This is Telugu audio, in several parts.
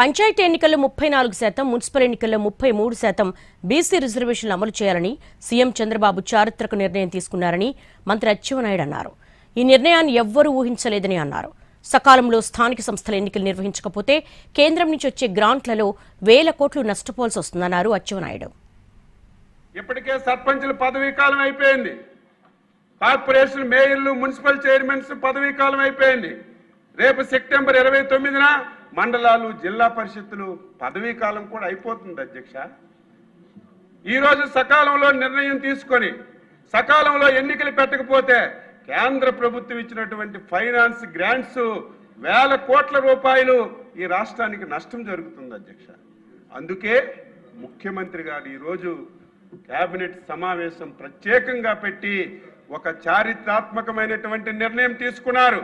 పంచాయతీ ఎన్నికల్లో 34%, మున్సిపల్ ఎన్నికల్లో 33% బీసీ రిజర్వేషన్లు అమలు చేయాలని సీఎం చంద్రబాబు చారిత్రక నిర్ణయం తీసుకున్నారని మంత్రి అచ్చెన్నాయుడు అన్నారు. ఈ నిర్ణయాన్ని ఎవ్వరూ ఊహించలేదని అన్నారు. సకాలంలో స్థానిక సంస్థల ఎన్నికలు నిర్వహించకపోతే కేంద్రం నుంచి వచ్చే గ్రాంట్లలో వేల కోట్లు నష్టపోవాల్సి వస్తుందన్నారు అచ్చెన్నాయుడు. ఇప్పటికే సర్పంచుల పదవీ కాలం అయిపోయింది, కార్పొరేషన్ మేయర్లు, మున్సిపల్ చైర్మన్స్ పదవీ కాలం అయిపోయింది. రేపు సెప్టెంబర్ 29న మండలాలు, జిల్లా పరిషత్తులు పదవీ కాలం కూడా అయిపోతుంది అధ్యక్ష. ఈరోజు సకాలంలో నిర్ణయం తీసుకొని సకాలంలో ఎన్నికలు పెట్టకపోతే కేంద్ర ప్రభుత్వం ఇచ్చినటువంటి ఫైనాన్స్ గ్రాంట్స్ వేల కోట్ల రూపాయలు ఈ రాష్ట్రానికి నష్టం జరుగుతుంది అధ్యక్ష. అందుకే ముఖ్యమంత్రి గారు ఈరోజు కేబినెట్ సమావేశం ప్రత్యేకంగా పెట్టి ఒక చారిత్రాత్మకమైనటువంటి నిర్ణయం తీసుకున్నారు.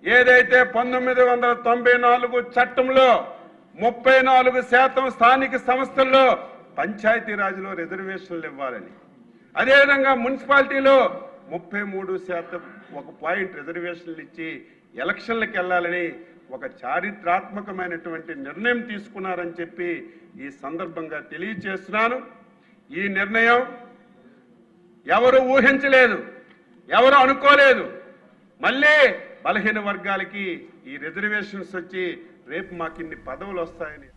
ఏదైతే 1994 చట్టంలో 34% స్థానిక సంస్థల్లో పంచాయతీరాజ్లో రిజర్వేషన్లు ఇవ్వాలని, అదేవిధంగా మున్సిపాలిటీలో 33% ఒక పాయింట్ రిజర్వేషన్లు ఇచ్చి ఎలక్షన్లకు వెళ్ళాలని ఒక చారిత్రాత్మకమైనటువంటి నిర్ణయం తీసుకున్నారని చెప్పి ఈ సందర్భంగా తెలియజేస్తున్నాను. ఈ నిర్ణయం ఎవరు ఊహించలేదు, ఎవరు అనుకోలేదు. మళ్ళీ బలహీన వర్గాలకి ఈ రిజర్వేషన్స్ వచ్చి రేపు మాకిన్ని పదవులు వస్తాయని